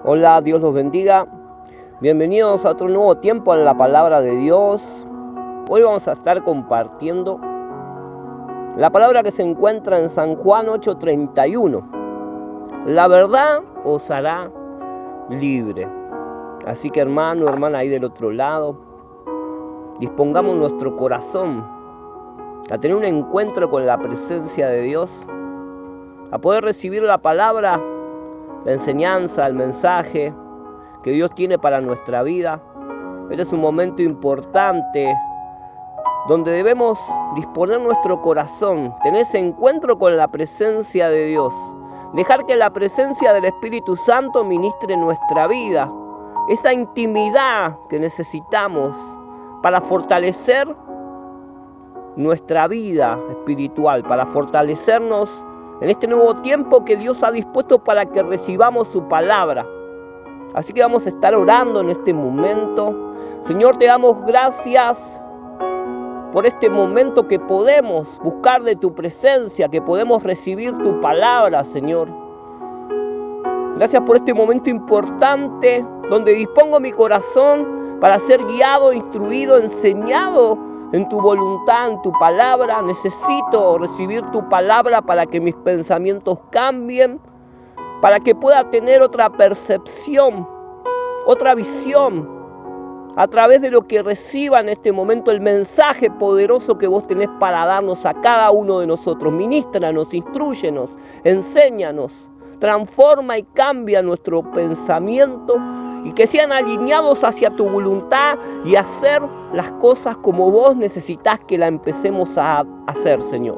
Hola, Dios los bendiga. Bienvenidos a otro nuevo tiempo en la palabra de Dios. Hoy vamos a estar compartiendo la palabra que se encuentra en San Juan 8:31. La verdad os hará libre. Así que hermano, hermana, ahí del otro lado, dispongamos nuestro corazón a tener un encuentro con la presencia de Dios, a poder recibir la palabra, la enseñanza, el mensaje que Dios tiene para nuestra vida. Este es un momento importante donde debemos disponer nuestro corazón, tener ese encuentro con la presencia de Dios, dejar que la presencia del Espíritu Santo ministre nuestra vida, esa intimidad que necesitamos para fortalecer nuestra vida espiritual, para fortalecernos en este nuevo tiempo que Dios ha dispuesto para que recibamos su palabra. Así que vamos a estar orando en este momento. Señor, te damos gracias por este momento que podemos buscar de tu presencia, que podemos recibir tu palabra, Señor. Gracias por este momento importante donde dispongo mi corazón para ser guiado, instruido, enseñado en tu voluntad, en tu palabra. Necesito recibir tu palabra para que mis pensamientos cambien, para que pueda tener otra percepción, otra visión, a través de lo que reciba en este momento el mensaje poderoso que vos tenés para darnos a cada uno de nosotros. Ministranos, instrúyenos, enséñanos, transforma y cambia nuestro pensamiento y que sean alineados hacia tu voluntad y hacer las cosas como vos necesitás que la empecemos a hacer, Señor.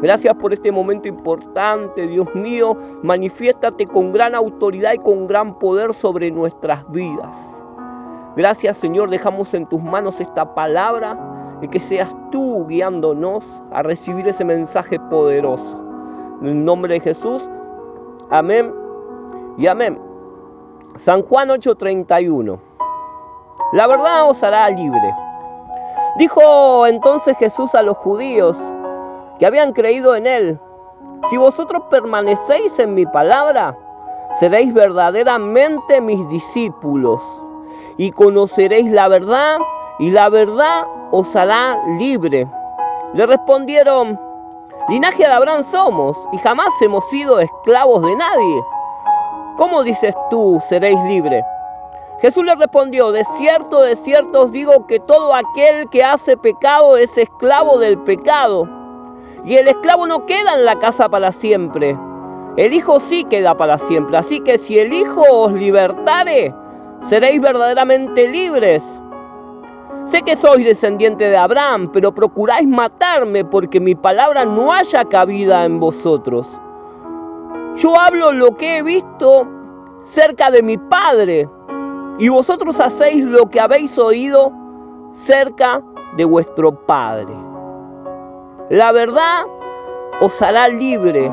Gracias por este momento importante, Dios mío. Manifiéstate con gran autoridad y con gran poder sobre nuestras vidas. Gracias, Señor. Dejamos en tus manos esta palabra y que seas tú guiándonos a recibir ese mensaje poderoso. En el nombre de Jesús, amén y amén. San Juan 8:31. La verdad os hará libre. Dijo entonces Jesús a los judíos que habían creído en él: si vosotros permanecéis en mi palabra, seréis verdaderamente mis discípulos y conoceréis la verdad, y la verdad os hará libre. Le respondieron: linaje de Abraham somos, y jamás hemos sido esclavos de nadie. ¿Cómo dices tú, seréis libres? Jesús le respondió: de cierto os digo que todo aquel que hace pecado es esclavo del pecado. Y el esclavo no queda en la casa para siempre, el Hijo sí queda para siempre. Así que si el Hijo os libertare, seréis verdaderamente libres. Sé que sois descendiente de Abraham, pero procuráis matarme porque mi palabra no haya cabida en vosotros. Yo hablo lo que he visto cerca de mi Padre, y vosotros hacéis lo que habéis oído cerca de vuestro Padre. La verdad os hará libre.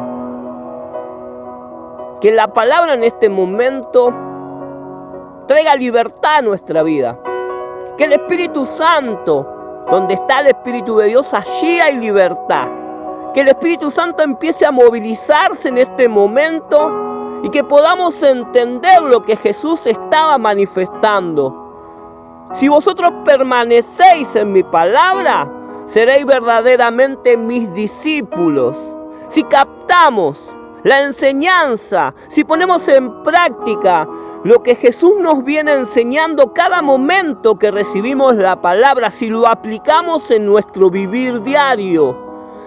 Que la palabra en este momento traiga libertad a nuestra vida. Que el Espíritu Santo, donde está el Espíritu de Dios, allí hay libertad. Que el Espíritu Santo empiece a movilizarse en este momento y que podamos entender lo que Jesús estaba manifestando. Si vosotros permanecéis en mi palabra, seréis verdaderamente mis discípulos. Si captamos la enseñanza, si ponemos en práctica lo que Jesús nos viene enseñando cada momento que recibimos la palabra, si lo aplicamos en nuestro vivir diario,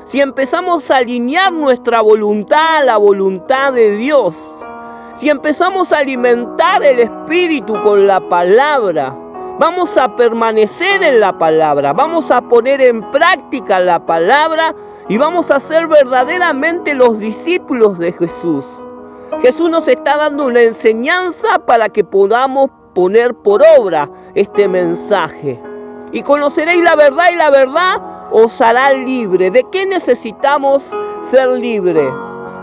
si empezamos a alinear nuestra voluntad a la voluntad de Dios, si empezamos a alimentar el espíritu con la palabra, vamos a permanecer en la palabra, vamos a poner en práctica la palabra y vamos a ser verdaderamente los discípulos de Jesús. Jesús nos está dando una enseñanza para que podamos poner por obra este mensaje. Y conoceréis la verdad, y la verdad os hará libre. ¿De qué necesitamos ser libres?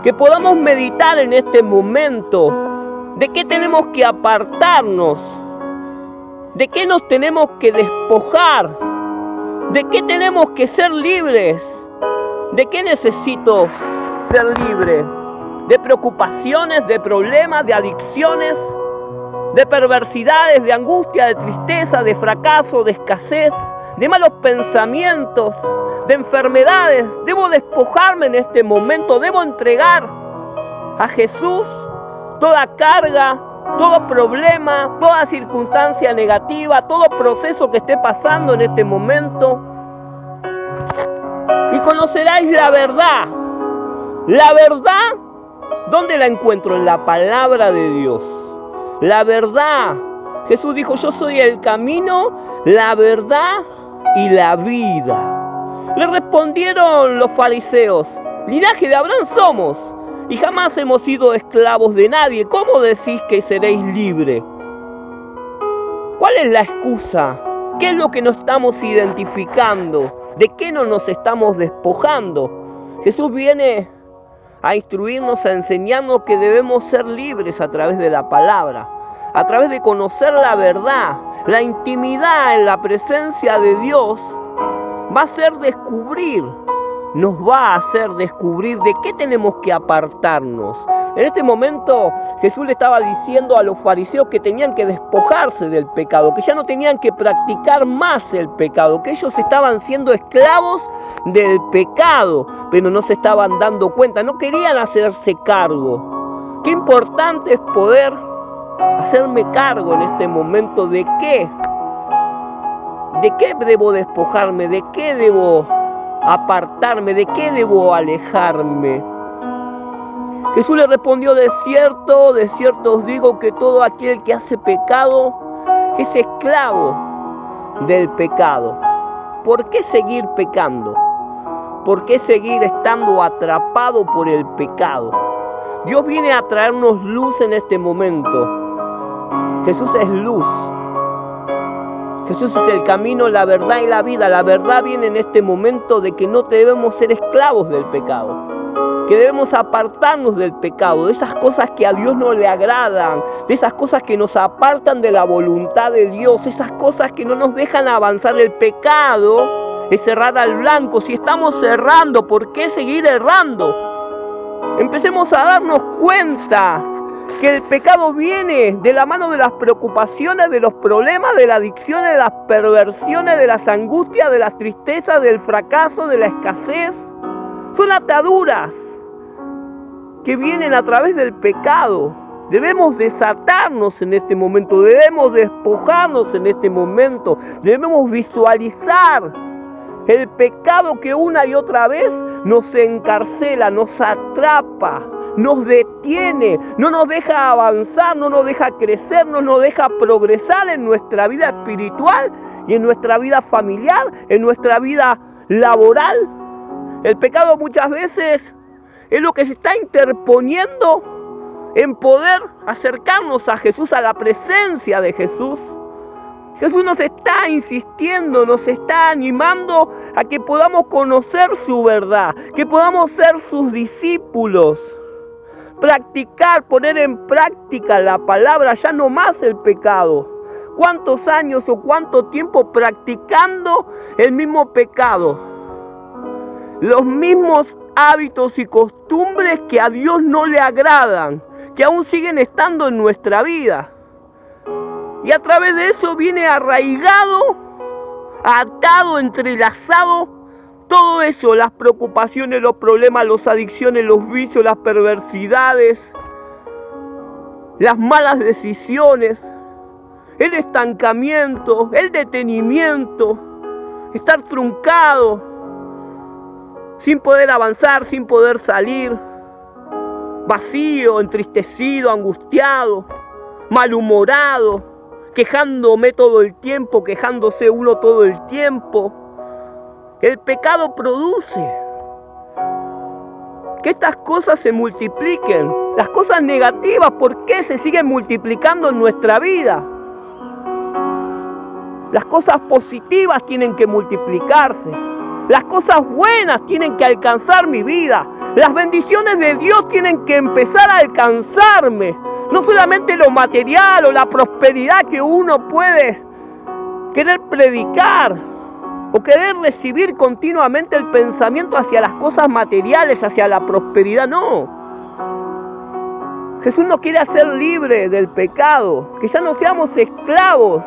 Que podamos meditar en este momento. ¿De qué tenemos que apartarnos? ¿De qué nos tenemos que despojar? ¿De qué tenemos que ser libres? ¿De qué necesito ser libre? ¿De preocupaciones, de problemas, de adicciones? de perversidades, de angustia, de tristeza, de fracaso, de escasez, de malos pensamientos, de enfermedades. Debo despojarme en este momento, debo entregar a Jesús toda carga, todo problema, toda circunstancia negativa, todo proceso que esté pasando en este momento. Y conoceráis la verdad. La verdad, ¿dónde la encuentro? En la palabra de Dios. La verdad. Jesús dijo, yo soy el camino, la verdad y la vida. Le respondieron los fariseos, linaje de Abraham somos y jamás hemos sido esclavos de nadie. ¿Cómo decís que seréis libres? ¿Cuál es la excusa? ¿Qué es lo que nos estamos identificando? ¿De qué no nos estamos despojando? Jesús viene a instruirnos, a enseñarnos que debemos ser libres a través de la palabra, a través de conocer la verdad. La intimidad en la presencia de Dios va a ser descubrir, nos va a hacer descubrir de qué tenemos que apartarnos. En este momento Jesús le estaba diciendo a los fariseos que tenían que despojarse del pecado, que ya no tenían que practicar más el pecado, que ellos estaban siendo esclavos del pecado, pero no se estaban dando cuenta, no querían hacerse cargo. Qué importante es poder hacerme cargo en este momento de qué debo despojarme, de qué debo apartarme, de qué debo alejarme. Jesús le respondió, de cierto os digo que todo aquel que hace pecado es esclavo del pecado. ¿Por qué seguir pecando? ¿Por qué seguir estando atrapado por el pecado? Dios viene a traernos luz en este momento. Jesús es luz. Jesús es el camino, la verdad y la vida. La verdad viene en este momento de que no debemos ser esclavos del pecado, que debemos apartarnos del pecado, de esas cosas que a Dios no le agradan, de esas cosas que nos apartan de la voluntad de Dios, esas cosas que no nos dejan avanzar. El pecado es cerrar al blanco. Si estamos cerrando, ¿por qué seguir errando? Empecemos a darnos cuenta que el pecado viene de la mano de las preocupaciones, de los problemas, de las adicciones, de las perversiones, de las angustias, de las tristezas, del fracaso, de la escasez. Son ataduras que vienen a través del pecado. Debemos desatarnos en este momento, debemos despojarnos en este momento, debemos visualizar el pecado que una y otra vez nos encarcela, nos atrapa, nos detiene, no nos deja avanzar, no nos deja crecer, no nos deja progresar en nuestra vida espiritual y en nuestra vida familiar, en nuestra vida laboral. El pecado muchas veces es lo que se está interponiendo en poder acercarnos a Jesús, a la presencia de Jesús. Jesús nos está insistiendo, nos está animando a que podamos conocer su verdad, que podamos ser sus discípulos. Practicar, poner en práctica la palabra, ya no más el pecado. ¿Cuántos años o cuánto tiempo practicando el mismo pecado? Los mismos hábitos y costumbres que a Dios no le agradan, que aún siguen estando en nuestra vida. Y a través de eso viene arraigado, atado, entrelazado, todo eso, las preocupaciones, los problemas, las adicciones, los vicios, las perversidades, las malas decisiones, el estancamiento, el detenimiento, estar truncado, sin poder avanzar, sin poder salir, vacío, entristecido, angustiado, malhumorado, quejándome todo el tiempo, quejándose uno todo el tiempo. El pecado produce que estas cosas se multipliquen. Las cosas negativas, ¿por qué se siguen multiplicando en nuestra vida? Las cosas positivas tienen que multiplicarse. Las cosas buenas tienen que alcanzar mi vida. Las bendiciones de Dios tienen que empezar a alcanzarme. No solamente lo material o la prosperidad que uno puede querer predicar o querer recibir continuamente el pensamiento hacia las cosas materiales, hacia la prosperidad. No. Jesús nos quiere hacer libres del pecado, que ya no seamos esclavos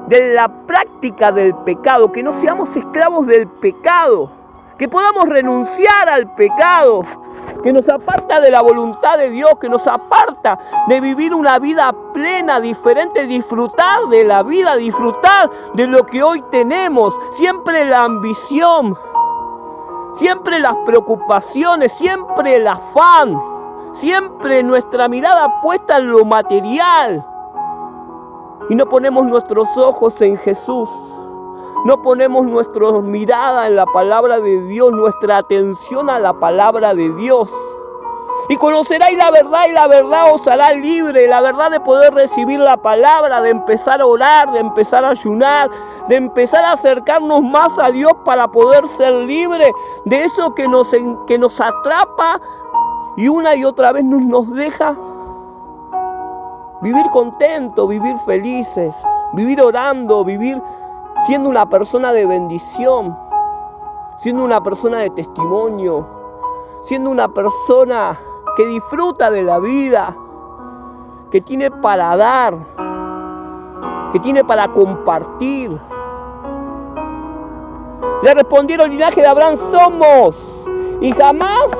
de la práctica del pecado, que no seamos esclavos del pecado, que podamos renunciar al pecado, que nos aparta de la voluntad de Dios, que nos aparta de vivir una vida plena, diferente, disfrutar de la vida, disfrutar de lo que hoy tenemos. Siempre la ambición, siempre las preocupaciones, siempre el afán, siempre nuestra mirada puesta en lo material. Y no ponemos nuestros ojos en Jesús. No ponemos nuestra mirada en la palabra de Dios, nuestra atención a la palabra de Dios. Y conoceráis la verdad y la verdad os hará libre. La verdad de poder recibir la palabra, de empezar a orar, de empezar a ayunar, de empezar a acercarnos más a Dios para poder ser libre de eso que nos atrapa y una y otra vez nos deja vivir contentos, vivir felices, vivir orando, vivir siendo una persona de bendición, siendo una persona de testimonio, siendo una persona que disfruta de la vida, que tiene para dar, que tiene para compartir. Le respondieron: linaje de Abraham somos, y jamás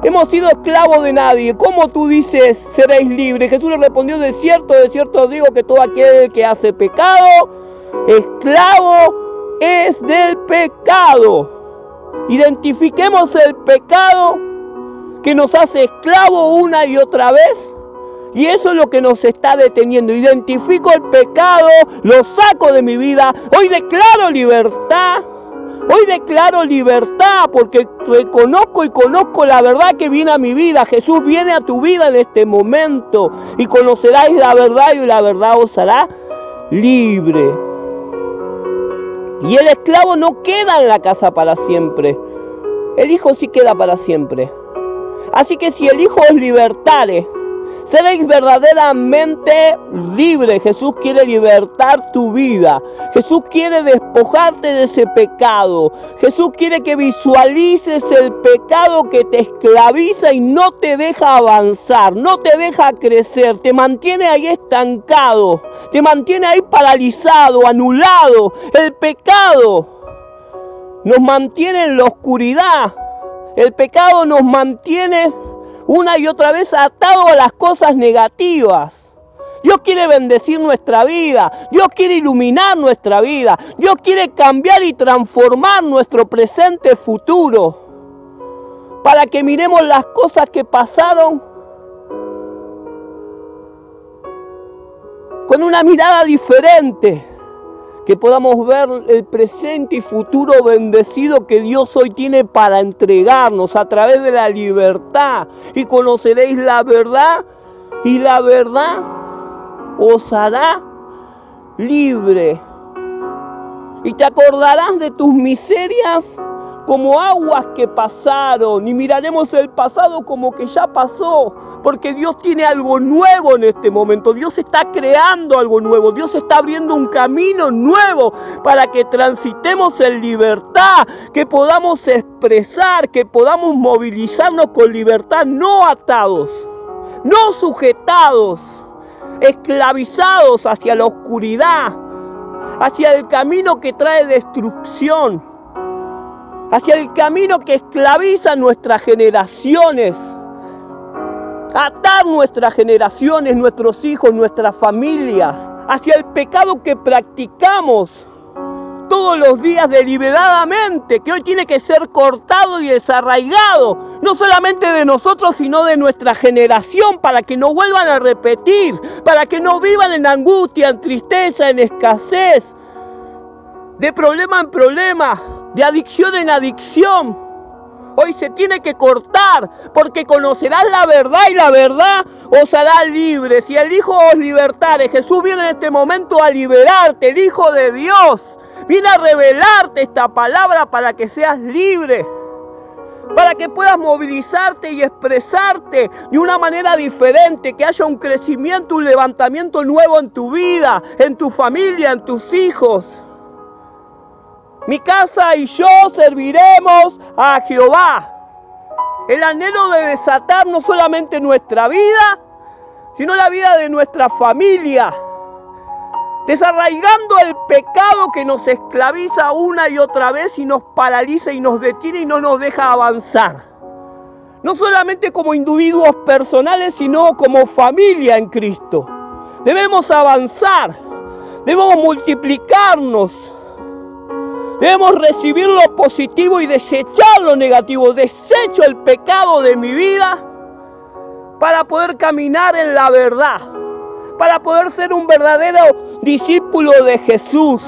hemos sido esclavos de nadie. ¿Cómo tú dices seréis libres? Jesús le respondió: de cierto os digo que todo aquel que hace pecado, esclavo es del pecado. Identifiquemos el pecado que nos hace esclavo una y otra vez. Y eso es lo que nos está deteniendo. Identifico el pecado, lo saco de mi vida. Hoy declaro libertad. Hoy declaro libertad porque reconozco y conozco la verdad que viene a mi vida. Jesús viene a tu vida en este momento. Y conoceráis la verdad y la verdad os hará libre. Y el esclavo no queda en la casa para siempre. El Hijo sí queda para siempre. Así que si el Hijo os libertare, seréis verdaderamente libres. Jesús quiere libertar tu vida. Jesús quiere despojarte de ese pecado. Jesús quiere que visualices el pecado que te esclaviza y no te deja avanzar, no te deja crecer, te mantiene ahí estancado, te mantiene ahí paralizado, anulado. El pecado nos mantiene en la oscuridad. El pecado nos mantiene una y otra vez atado a las cosas negativas. Dios quiere bendecir nuestra vida. Dios quiere iluminar nuestra vida. Dios quiere cambiar y transformar nuestro presente futuro. Para que miremos las cosas que pasaron con una mirada diferente. Que podamos ver el presente y futuro bendecido que Dios hoy tiene para entregarnos a través de la libertad. Y conoceréis la verdad, y la verdad os hará libre. Y te acordarás de tus miserias como aguas que pasaron, y miraremos el pasado como que ya pasó, porque Dios tiene algo nuevo en este momento. Dios está creando algo nuevo. Dios está abriendo un camino nuevo para que transitemos en libertad, que podamos expresar, que podamos movilizarnos con libertad, no atados, no sujetados, esclavizados hacia la oscuridad, hacia el camino que trae destrucción, hacia el camino que esclaviza nuestras generaciones. Atar nuestras generaciones, nuestros hijos, nuestras familias, hacia el pecado que practicamos todos los días deliberadamente, que hoy tiene que ser cortado y desarraigado, no solamente de nosotros, sino de nuestra generación, para que no vuelvan a repetir, para que no vivan en angustia, en tristeza, en escasez, de problema en problema, de adicción en adicción. Hoy se tiene que cortar, porque conocerás la verdad y la verdad os hará libres. Si el Hijo os libertare, Jesús viene en este momento a liberarte, el Hijo de Dios viene a revelarte esta palabra para que seas libre, para que puedas movilizarte y expresarte de una manera diferente, que haya un crecimiento, un levantamiento nuevo en tu vida, en tu familia, en tus hijos. Mi casa y yo serviremos a Jehová. el anhelo de desatar no solamente nuestra vida, sino la vida de nuestra familia, desarraigando el pecado que nos esclaviza una y otra vez y nos paraliza y nos detiene y no nos deja avanzar. No solamente como individuos personales, sino como familia en Cristo. Debemos avanzar, debemos multiplicarnos, debemos recibir lo positivo y desechar lo negativo. Desecho el pecado de mi vida para poder caminar en la verdad, para poder ser un verdadero discípulo de Jesús.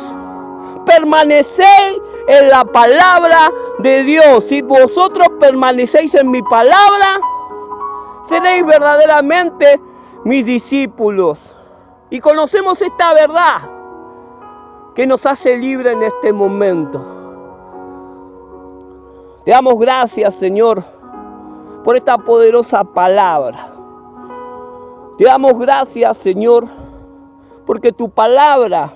Permaneced en la palabra de Dios. Si vosotros permanecéis en mi palabra, seréis verdaderamente mis discípulos. Y conocemos esta verdad que nos hace libre en este momento. Te damos gracias, Señor, por esta poderosa palabra. Te damos gracias, Señor, porque tu palabra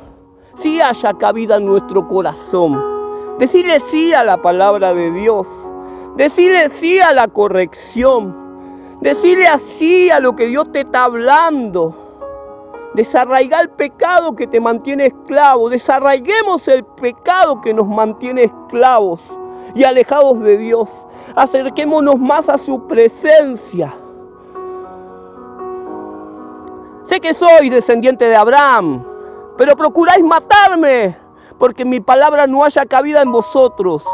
sí haya cabida en nuestro corazón. Decirle sí a la palabra de Dios. Decirle sí a la corrección. Decirle así a lo que Dios te está hablando. Desarraigar el pecado que te mantiene esclavo. Desarraiguemos el pecado que nos mantiene esclavos y alejados de Dios. Acerquémonos más a su presencia. Sé que soy descendiente de Abraham, pero procuráis matarme, porque mi palabra no haya cabida en vosotros.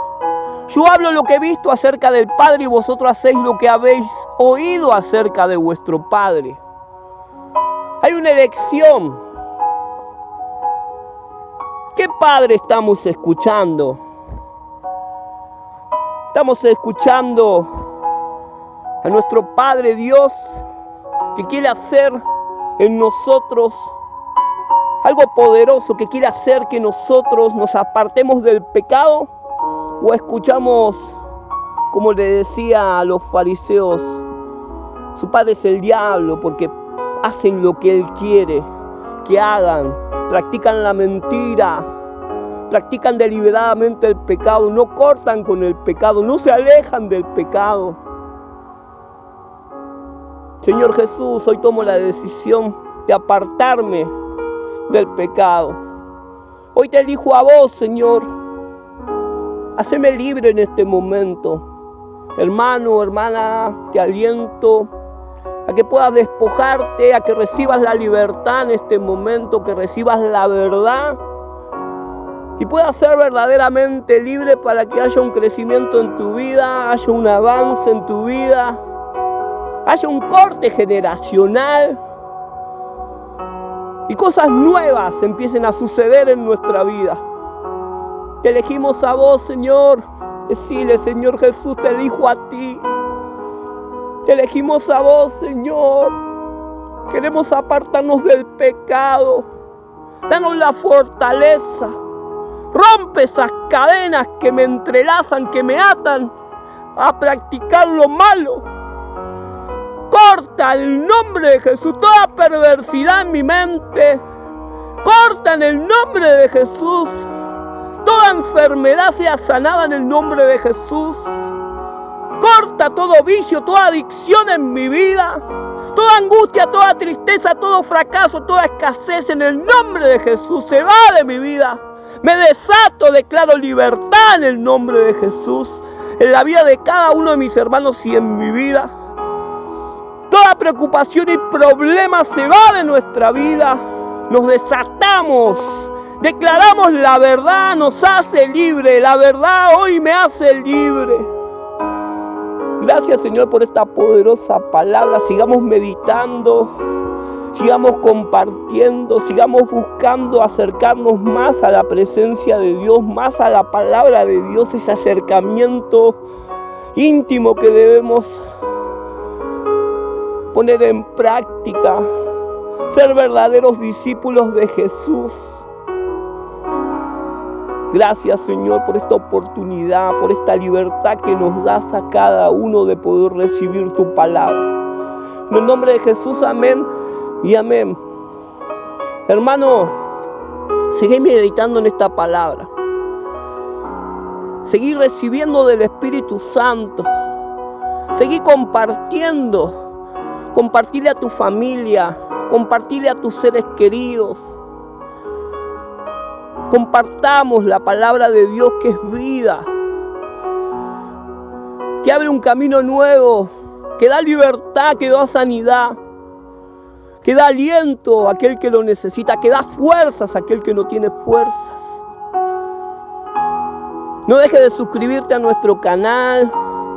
Yo hablo lo que he visto acerca del Padre y vosotros hacéis lo que habéis oído acerca de vuestro Padre. Hay una elección. ¿Qué Padre estamos escuchando? Estamos escuchando a nuestro Padre Dios, que quiere hacer en nosotros algo poderoso, que quiere hacer que nosotros nos apartemos del pecado, o escuchamos, como le decía a los fariseos, su padre es el diablo porque hacen lo que él quiere que hagan, practican la mentira, practican deliberadamente el pecado, no cortan con el pecado, no se alejan del pecado. Señor Jesús, hoy tomo la decisión de apartarme del pecado. Hoy te elijo a vos, Señor. Haceme libre en este momento. Hermano, hermana, te aliento a que puedas despojarte, a que recibas la libertad en este momento, que recibas la verdad y puedas ser verdaderamente libre para que haya un crecimiento en tu vida, haya un avance en tu vida, haya un corte generacional y cosas nuevas empiecen a suceder en nuestra vida. Te elegimos a vos, Señor. Decile, Señor Jesús, te elijo a ti. Te elegimos a vos, Señor. Queremos apartarnos del pecado. Danos la fortaleza. Rompe esas cadenas que me entrelazan, que me atan a practicar lo malo. Corta en el nombre de Jesús toda perversidad en mi mente. Corta en el nombre de Jesús. Toda enfermedad sea sanada en el nombre de Jesús. Corta todo vicio, toda adicción en mi vida. Toda angustia, toda tristeza, todo fracaso, toda escasez en el nombre de Jesús. Se va de mi vida. Me desato, declaro libertad en el nombre de Jesús. En la vida de cada uno de mis hermanos y en mi vida. Toda preocupación y problema se va de nuestra vida. Nos desatamos. Declaramos la verdad, nos hace libre. La verdad hoy me hace libre. Gracias, Señor, por esta poderosa palabra. Sigamos meditando, sigamos compartiendo, sigamos buscando acercarnos más a la presencia de Dios, más a la palabra de Dios, ese acercamiento íntimo que debemos poner en práctica, ser verdaderos discípulos de Jesús. Gracias, Señor, por esta oportunidad, por esta libertad que nos das a cada uno de poder recibir tu palabra. En el nombre de Jesús, amén y amén. Hermano, seguí meditando en esta palabra. Seguí recibiendo del Espíritu Santo. Seguí compartiendo. Compartirle a tu familia, compartirle a tus seres queridos. Compartamos la palabra de Dios que es vida, que abre un camino nuevo, que da libertad, que da sanidad, que da aliento a aquel que lo necesita, que da fuerzas a aquel que no tiene fuerzas. No dejes de suscribirte a nuestro canal.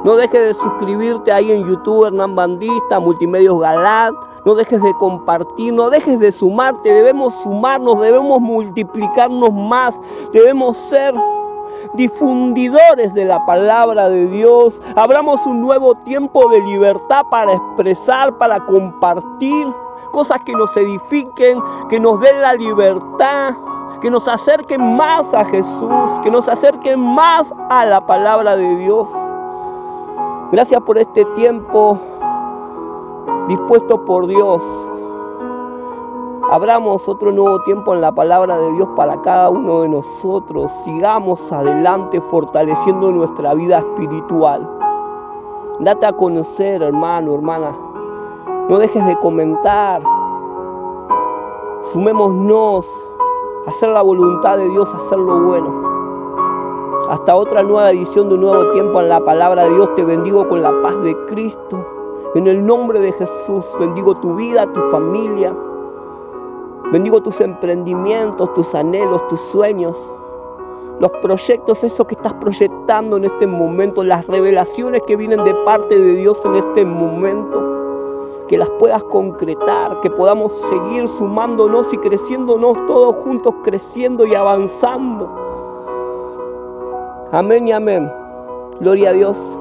No dejes de suscribirte ahí en YouTube, Hernán Bandista, Multimedios Galat. No dejes de compartir, no dejes de sumarte. Debemos sumarnos, debemos multiplicarnos más. Debemos ser difundidores de la palabra de Dios. Abramos un nuevo tiempo de libertad para expresar, para compartir cosas que nos edifiquen, que nos den la libertad, que nos acerquen más a Jesús, que nos acerquen más a la palabra de Dios. Gracias por este tiempo dispuesto por Dios. Abramos otro nuevo tiempo en la palabra de Dios para cada uno de nosotros. Sigamos adelante fortaleciendo nuestra vida espiritual. Date a conocer, hermano, hermana. No dejes de comentar. Sumémonos a hacer la voluntad de Dios, a hacer lo bueno. Hasta otra nueva edición de un nuevo tiempo en la palabra de Dios. Te bendigo con la paz de Cristo. En el nombre de Jesús, bendigo tu vida, tu familia. Bendigo tus emprendimientos, tus anhelos, tus sueños. Los proyectos, esos que estás proyectando en este momento. Las revelaciones que vienen de parte de Dios en este momento. Que las puedas concretar. Que podamos seguir sumándonos y creciéndonos todos juntos, creciendo y avanzando. Amén y amén. Gloria a Dios.